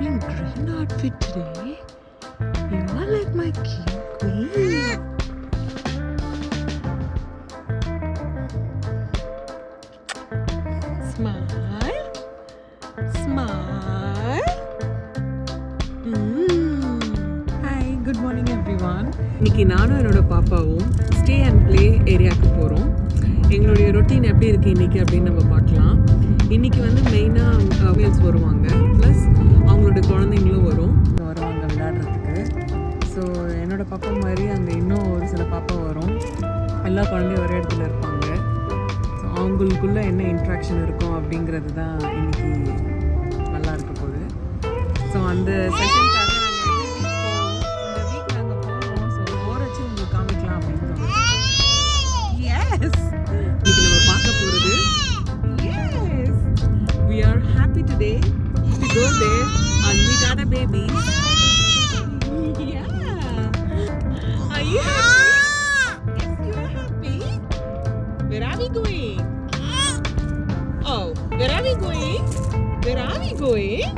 wearing green outfit today. You are like my king queen. Smile. Smile. Hi, good morning everyone. இன்னைக்கு நானும் என்னோட பாப்பாவும் stay and play ஏரியாவுக்கு போகிறோம். எங்களுடைய ரொட்டீன் எப்படி இருக்குது இன்றைக்கி அப்படின்னு நம்ம பார்க்கலாம். இன்றைக்கி வந்து மெயினாக மேல்ஸ் வருவாங்க, ப்ளஸ் அவங்களுடைய குழந்தைங்களும் வருவாங்க விளையாடுறதுக்கு. ஸோ என்னோடய பாப்பா மாதிரி அங்கே இன்னும் ஒரு சில பாப்பா வரும். எல்லா குழந்தையும் ஒரே இடத்துல இருப்பாங்க. ஸோ அவங்களுக்குள்ளே என்ன இன்ட்ராக்ஷன் இருக்கும் அப்படிங்கிறது தான் இன்றைக்கி நல்லா இருக்க போகுது. ஸோ அந்த செஷனுக்காக today to go there and meet other babies. Yeah. Are you happy? Yes, you are happy. Where are we going? Oh, where are we going? Where are we going?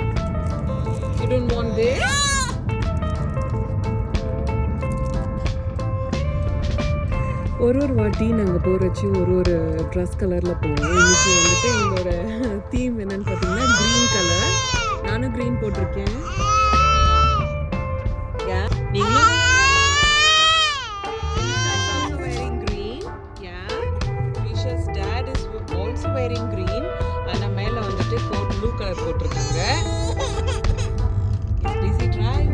You don't want this? ஒரு வாட்டி நாங்கள் போகிறச்சு ஒரு dress கலரில் போவோம். இன்றைக்கி வந்துட்டு எங்களோட theme என்னென்னு பார்த்தீங்கன்னா க்ரீன் கலர். நானும் க்ரீன் போட்டிருக்கேன். நீங்களும் wearing green. Yeah. Risha's dad is also wearing green. ஆனால் மேலே வந்துட்டு ப்ளூ கலர் போட்டிருக்காங்க. Busy driving.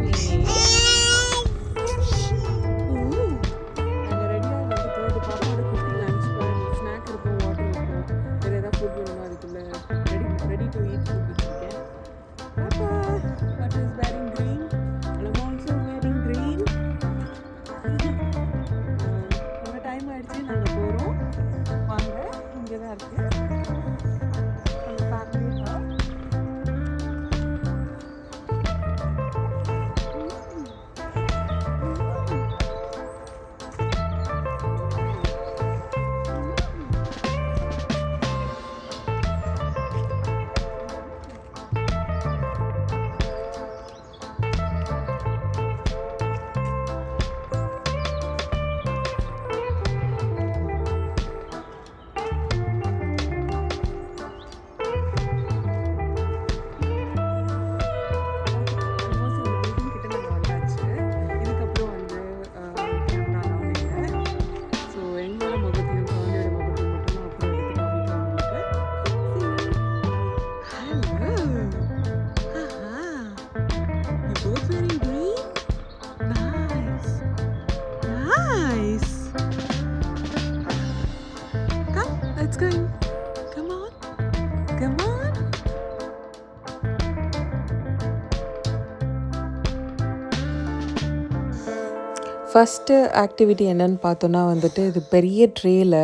ஃபஸ்ட்டு ஆக்டிவிட்டி என்னன்னு பார்த்தோன்னா வந்துட்டு இது பெரிய ட்ரேயில்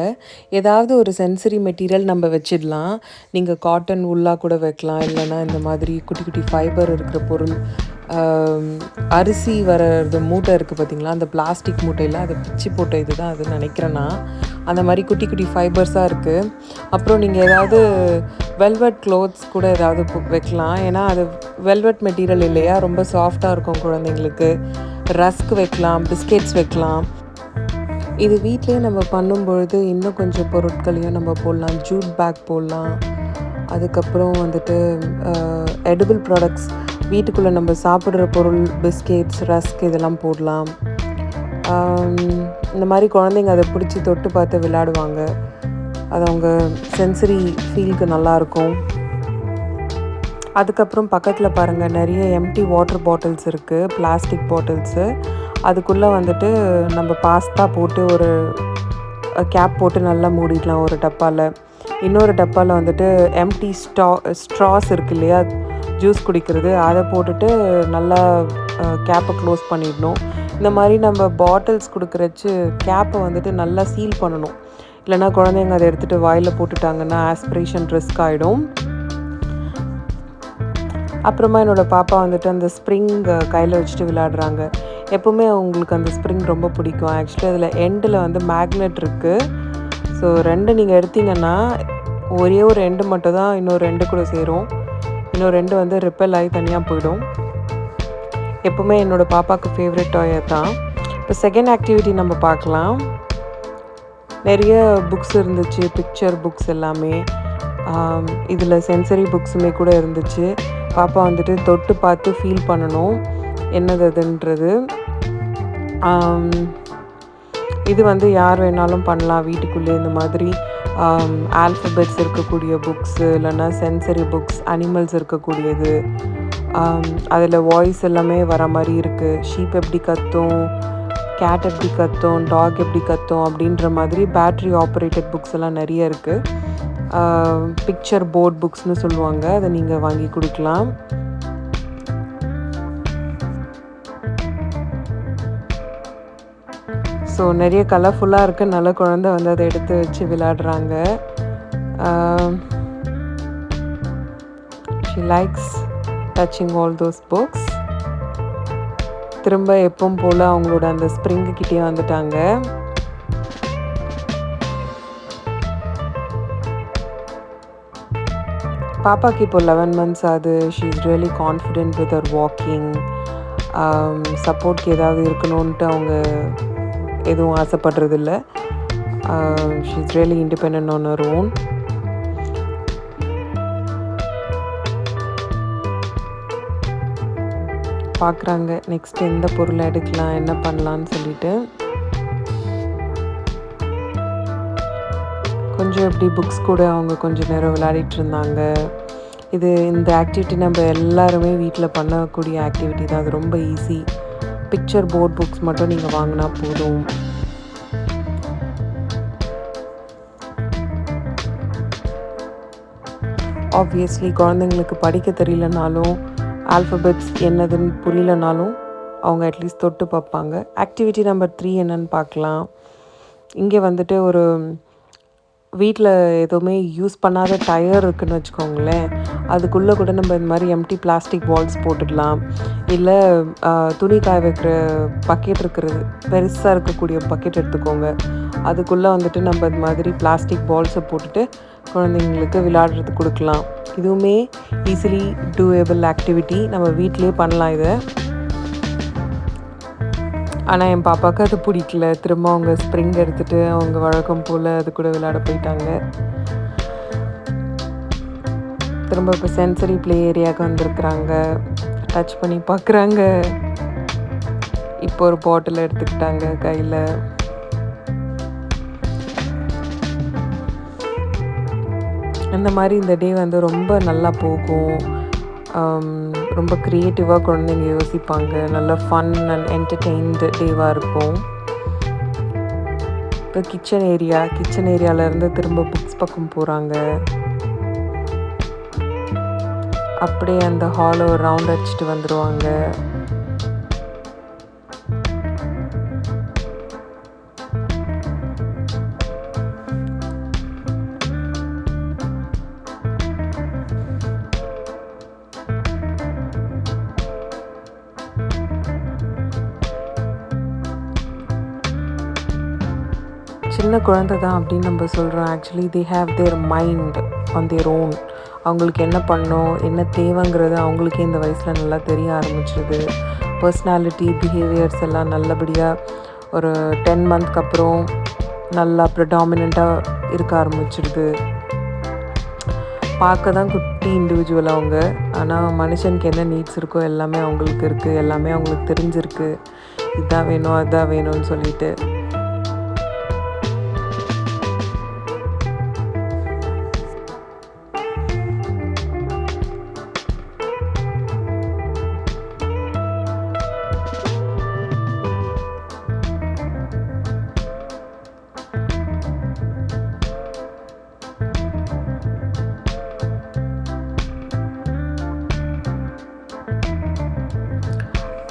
ஏதாவது ஒரு சென்சரி மெட்டீரியல் நம்ம வச்சிடலாம். நீங்கள் காட்டன் உள்ளாக கூட வைக்கலாம், இல்லைன்னா இந்த மாதிரி குட்டி குட்டி ஃபைபர் இருக்கிற பொருள், அரிசி வர்றது மூட்டை இருக்குது பார்த்திங்களா, அந்த பிளாஸ்டிக் மூட்டையில் அதை பிச்சு போட்ட இது தான் அது நினைக்கிறேன்னா. அந்த மாதிரி குட்டி குட்டி ஃபைபர்ஸாக இருக்குது. அப்புறம் நீங்கள் ஏதாவது வெல்வெட் க்ளோத்ஸ் கூட ஏதாவது வைக்கலாம். ஏன்னா அது வெல்வெட் மெட்டீரியல் இல்லையா, ரொம்ப சாஃப்டாக இருக்கும் குழந்தைங்களுக்கு. ரஸ்க் வைக்கலாம், பிஸ்கெட்ஸ் வைக்கலாம். இது வீட்டிலே நம்ம பண்ணும்பொழுது இன்னும் கொஞ்சம் பொருட்களையும் நம்ம போடலாம். ஜூட் பேக் போடலாம். அதுக்கப்புறம் வந்துட்டு எடிபிள் ப்ராடக்ட்ஸ், வீட்டுக்குள்ளே நம்ம சாப்பிட்ற பொருள், பிஸ்கெட்ஸ், ரஸ்க் இதெல்லாம் போடலாம். இந்த மாதிரி குழந்தைங்க அதை பிடிச்சி தொட்டு பார்த்து விளையாடுவாங்க. அது அவங்க சென்சரி ஃபீலுக்கு நல்லாயிருக்கும். அதுக்கப்புறம் பக்கத்தில் பாருங்கள், நிறைய எம்டி வாட்டர் பாட்டில்ஸ் இருக்குது, பிளாஸ்டிக் பாட்டில்ஸு. அதுக்குள்ளே வந்துட்டு நம்ம பாஸ்தா போட்டு ஒரு கேப் போட்டு நல்லா மூடிடலாம் ஒரு டப்பாவில். இன்னொரு டப்பாவில் வந்துட்டு எம்டி ஸ்ட்ராஸ் இருக்குது இல்லையா, ஜூஸ் குடிக்கிறது, அதை போட்டுட்டு நல்லா கேப்பை க்ளோஸ் பண்ணிடணும். இந்த மாதிரி நம்ம பாட்டில்ஸ் கொடுக்குறச்சு கேப்பை வந்துட்டு நல்லா சீல் பண்ணணும். இல்லைனா குழந்தைங்க அதை எடுத்துகிட்டு வாயில் போட்டுட்டாங்கன்னா ஆஸ்பிரேஷன் ரிஸ்க் ஆகிடும். அப்புறமா என்னோடய பாப்பா வந்துட்டு அந்த ஸ்ப்ரிங் கையில் வச்சுட்டு விளையாடுறாங்க. எப்போவுமே அவங்களுக்கு அந்த ஸ்ப்ரிங் ரொம்ப பிடிக்கும். ஆக்சுவலி அதில் எண்டில் வந்து மேக்னெட் இருக்குது. ஸோ 2 நீங்கள் எடுத்திங்கன்னா ஒரே ஒரு எண்டு மட்டும் தான் இன்னொரு 2 கூட சேரும். இன்னும் 2 வந்து ரிப்பல் ஆகி தனியாக போயிடும். எப்போவுமே என்னோடய பாப்பாவுக்கு ஃபேவரட் டாய் தான். இப்போ செகண்ட் ஆக்டிவிட்டி நம்ம பார்க்கலாம். நிறைய புக்ஸ் இருந்துச்சு, பிக்சர் புக்ஸ் எல்லாமே. இதில் சென்சரி புக்ஸுமே கூட இருந்துச்சு. பாப்பா வந்துட்டு தொட்டு பார்த்து ஃபீல் பண்ணணும் என்னது அதுன்றது. இது வந்து யார் வேணாலும் பண்ணலாம் வீட்டுக்குள்ளே. இந்த மாதிரி ஆல்ஃபபெட்ஸ் இருக்கக்கூடிய புக்ஸு, இல்லைன்னா சென்சரி புக்ஸ், அனிமல்ஸ் இருக்கக்கூடியது. அதில் வாய்ஸ் எல்லாமே வர மாதிரி இருக்குது. ஷீப் எப்படி கத்தும், கேட் எப்படி கத்தும், டாக் எப்படி கத்தும் அப்படின்ற மாதிரி பேட்ரி ஆப்ரேட்டட் புக்ஸ் எல்லாம் நிறைய இருக்குது. பிக்சர் போர்ட் புக்ஸ்னு சொல்லுவாங்க. அதை நீங்கள் வாங்கி கொடுக்கலாம். ஸோ நிறைய கலர்ஃபுல்லாக இருக்குது. நல்ல குழந்தை வந்து அதை எடுத்து வச்சு விளையாடுறாங்க. She likes touching all those books. திரும்ப எப்பவும் போல் அவங்களோட அந்த ஸ்ப்ரிங்கு கிட்டே வந்துட்டாங்க. பாப்பாக்கு இப்போ 11 months ஆகுது. She is really confident with her walking. சப்போர்ட்க்கு ஏதாவது இருக்கணுன்ட்டு அவங்க எதுவும் ஆசைப்படுறதில்ல. She is really independent on her own. பார்க்குறாங்க நெக்ஸ்ட் எந்த பொருளை எடுக்கலாம், என்ன பண்ணலான்னு சொல்லிட்டு. கொஞ்சம் எப்படி புக்ஸ் கூட அவங்க கொஞ்சம் நேரம் விளையாடிட்டு இருந்தாங்க. இந்த ஆக்டிவிட்டி நம்ம எல்லாருமே வீட்டில் பண்ணக்கூடிய ஆக்டிவிட்டி தான். அது ரொம்ப ஈஸி. பிக்சர் போர்ட் புக்ஸ் மட்டும் நீங்கள் வாங்கினா போதும். ஆப்வியஸ்லி குழந்தைங்களுக்கு படிக்க தெரியலனாலும், ஆல்ஃபபெட்ஸ் என்னதுன்னு புரியலனாலும் அவங்க அட்லீஸ்ட் தொட்டு பார்ப்பாங்க. ஆக்டிவிட்டி நம்பர் 3 என்னன்னு பார்க்கலாம். இங்கே வந்துட்டு ஒரு வீட்டில் எதுவுமே யூஸ் பண்ணாத டயர் இருக்குதுன்னு வச்சுக்கோங்களேன். அதுக்குள்ளே கூட நம்ம இந்த மாதிரி எம்டி பிளாஸ்டிக் பால்ஸ் போட்டுடலாம். இல்லை துணி காய வைக்கிற பக்கெட் இருக்கிறது, பெருசாக இருக்கக்கூடிய பக்கெட் எடுத்துக்கோங்க. அதுக்குள்ளே வந்துட்டு நம்ம இந்த மாதிரி பிளாஸ்டிக் பால்ஸை போட்டுட்டு குழந்தைங்களுக்கு விளையாடுறதுக்கு கொடுக்கலாம். இதுவுமே ஈஸிலி டூயபிள் ஆக்டிவிட்டி. நம்ம வீட்டிலே பண்ணலாம் இதை. ஆனால் என் பாப்பாவுக்கு அது பிடிக்கல. திரும்ப அவங்க ஸ்ப்ரிங் எடுத்துகிட்டு அவங்க வழக்கம் போல் அது கூட விளையாட போயிட்டாங்க. திரும்ப இப்போ சென்சரி ப்ளே ஏரியாவுக்கு வந்திருக்குறாங்க. டச் பண்ணி பார்க்குறாங்க. இப்போ ஒரு பாட்டில் எடுத்துக்கிட்டாங்க கையில். இந்த மாதிரி இந்த டே வந்து ரொம்ப நல்லா போகும். ரொம்ப க்ரியேட்டிவாக குழந்தைங்க யோசிப்பாங்க. நல்ல ஃபன் அண்ட் என்டர்டெயின்டு டேவாக இருக்கும். இப்போ கிச்சன் ஏரியாவிலேருந்து திரும்ப புக்ஸ் பக்கம் போகிறாங்க. அப்படியே அந்த ஹாலை ஒரு ரவுண்ட் அடிச்சுட்டு வந்துடுவாங்க. சின்ன குழந்தை தான் அப்படின்னு நம்ம சொல்கிறோம். Actually they have their mind on their own. அவங்களுக்கு என்ன பண்ணணும், என்ன தேவைங்கிறது அவங்களுக்கே இந்த வயசில் நல்லா தெரிய ஆரம்பிச்சிருது. பர்சனாலிட்டி, பிஹேவியர்ஸ் எல்லாம் நல்லபடியாக ஒரு 10 months அப்புறம் நல்லா ப்ரிடாமினண்ட்டாக இருக்க ஆரம்பிச்சிடுது. பார்க்க தான் குட்டி இண்டிவிஜுவல் அவங்க. ஆனால் மனுஷனுக்கு என்ன நீட்ஸ் இருக்கோ எல்லாமே அவங்களுக்கு இருக்குது. எல்லாமே அவங்களுக்கு தெரிஞ்சிருக்கு. இதான் வேணும் அதான் வேணும்னு சொல்லிட்டு.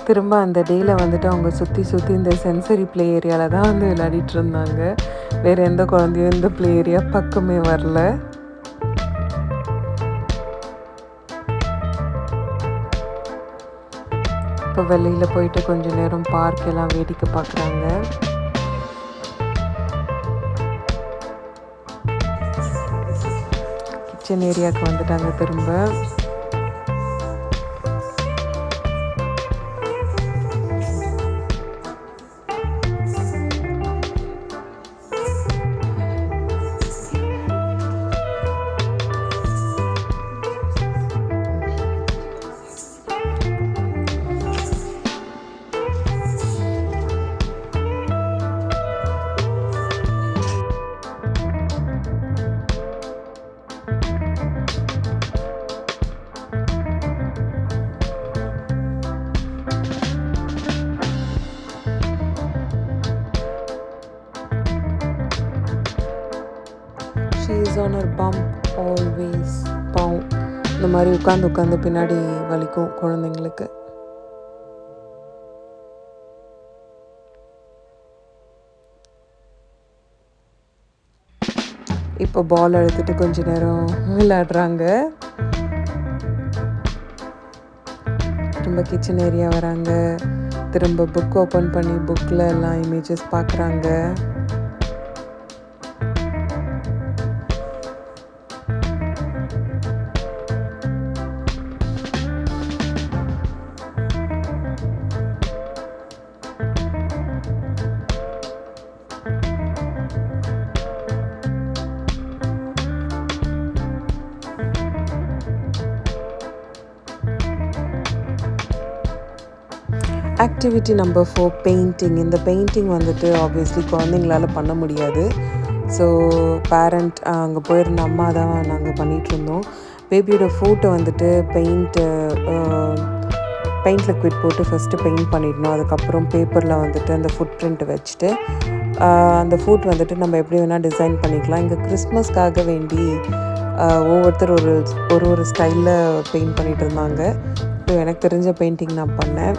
திரும்ப அந்த டேயில் வந்துட்டு அவங்க சுற்றி இந்த சென்சரி ப்ளே ஏரியாவில் தான் வந்து விளையாடிட்டு இருந்தாங்க. வேறு எந்த குழந்தையும் இந்த ப்ளே ஏரியா பக்கமே வரல. இப்போ வெளியில் போயிட்டு கொஞ்சம் நேரம் பார்க் எல்லாம் வேடிக்கை பார்க்குறாங்க. கிச்சன் ஏரியாவுக்கு வந்துட்டாங்க திரும்ப. கார்னர் பம்ப் ஆல்வேஸ் பாவம் இந்த மாதிரி உட்காந்து பின்னாடி வலிக்கும் குழந்தைங்களுக்கு. இப்போ பால் எடுத்துகிட்டு கொஞ்ச நேரம் விளையாடுறாங்க. திரும்ப கிச்சன் ஏரியா வராங்க. திரும்ப புக் ஓப்பன் பண்ணி புக்கில் எல்லாம் இமேஜஸ் பார்க்குறாங்க. Activity number 4 painting. இந்த பெயிண்டிங் வந்துட்டு ஆப்வியஸ்லி குழந்தைங்களால் பண்ண முடியாது. ஸோ பேரண்ட் அங்கே போயிருந்த அம்மா தான் நாங்கள் பண்ணிகிட்ருந்தோம். பேபியோட ஃபோட்டோ வந்துட்டு பெயிண்ட் லிக்விட் போட்டு ஃபஸ்ட்டு பெயிண்ட் பண்ணிடணும். அதுக்கப்புறம் பேப்பரில் வந்துட்டு அந்த ஃபுட் பிரிண்ட் வச்சுட்டு அந்த ஃபுட் வந்துட்டு நம்ம எப்படி வேணால் டிசைன் பண்ணிக்கலாம். இங்கே கிறிஸ்மஸ்க்காக வேண்டி ஒவ்வொருத்தர் ஒரு ஸ்டைலில் பெயிண்ட் பண்ணிகிட்டு இருந்தாங்க. ஸோ எனக்கு தெரிஞ்ச பெயிண்டிங் நான் பண்ணேன்.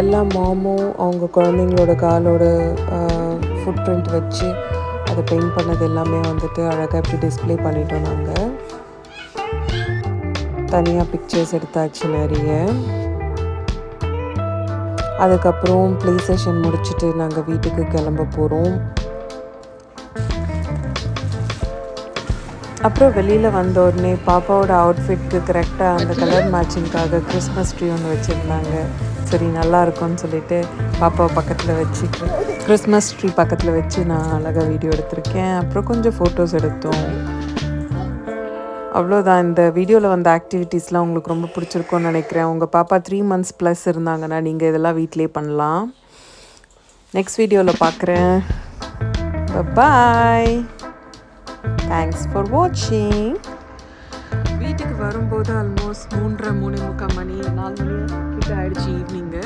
எல்லா மாமும் அவங்க குழந்தைங்களோட காலோட ஃபுட் பிரிண்ட் வச்சு அதை பெயிண்ட் பண்ணது எல்லாமே வந்துட்டு அழகாக இப்படி டிஸ்பிளே பண்ணிட்டோம். நாங்கள் தனியாக பிக்சர்ஸ் எடுத்தாச்சு நிறைய. அதுக்கப்புறம் ப்ளே செஷன் முடிச்சுட்டு நாங்கள் வீட்டுக்கு கிளம்ப போகிறோம். அப்புறம் வெளியில் வந்த உடனே பாப்பாவோட அவுட்ஃபிட்க்கு கரெக்டாக அந்த கலர் மேட்சிங்காக கிறிஸ்மஸ் ட்ரீ ஒன்று வச்சுருந்தாங்க. சரி நல்லா இருக்கும்னு சொல்லிட்டு பாப்பாவை பக்கத்தில் வச்சு கிறிஸ்மஸ் ட்ரீ பக்கத்தில் வச்சு நான் அழகாக வீடியோ எடுத்திருக்கேன். அப்புறம் கொஞ்சம் ஃபோட்டோஸ் எடுத்தோம். அவ்வளோதான். இந்த வீடியோவில் வந்த ஆக்டிவிட்டீஸ்லாம் உங்களுக்கு ரொம்ப பிடிச்சிருக்கும்னு நினைக்கிறேன். உங்கள் பாப்பா 3 months ப்ளஸ் இருந்தாங்கன்னா நீங்கள் இதெல்லாம் வீட்டிலே பண்ணலாம். நெக்ஸ்ட் வீடியோவில் பார்க்குறேன். பாய். தேங்க்ஸ் ஃபார் வாட்சிங். வீட்டுக்கு வரும்போது ஆல்மோஸ்ட் 3:30 மணி 4 மணி கிட்ட ஆகிடுச்சு ஈவினிங்கு.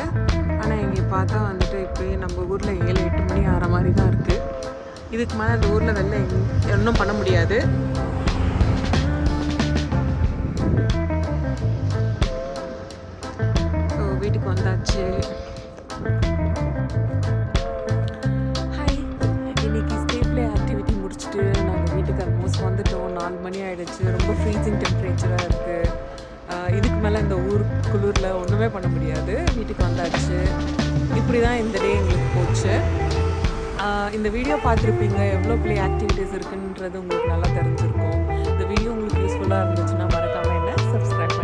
ஆனால் இங்கே பார்த்தா வந்துட்டு இப்போயே நம்ம ஊரில் 7-8 மணி ஆகிற மாதிரி தான் இருக்குது. இதுக்கு மேலே அந்த ஊரில் வெளில ஒன்றும் பண்ண முடியாது. ஸோ வீட்டுக்கு வந்தாச்சு. நாங்கள் வீட்டுக்கு ஆல்மோஸ்ட் வந்துட்டோம். 4 மணி ஆகிடுச்சு. ரொம்ப ஃப்ரீசிங் டெம்பரேச்சராக இருக்குது. இதுக்கு மேலே இந்த ஊர் குளிரில் ஒன்றுமே பண்ண முடியாது. வீட்டுக்கு வந்தாச்சு. இப்படி தான் இந்த டே எங்களுக்கு போச்சு. இந்த வீடியோ பார்த்துருப்பீங்க, எவ்வளோ ப்ளே ஆக்டிவிட்டீஸ் இருக்குன்றது உங்களுக்கு நல்லா தெரிஞ்சிருக்கும். இந்த வீடியோ உங்களுக்கு யூஸ்ஃபுல்லாக இருந்துச்சுன்னா மறக்காமல் என்ன சப்ஸ்கிரைப்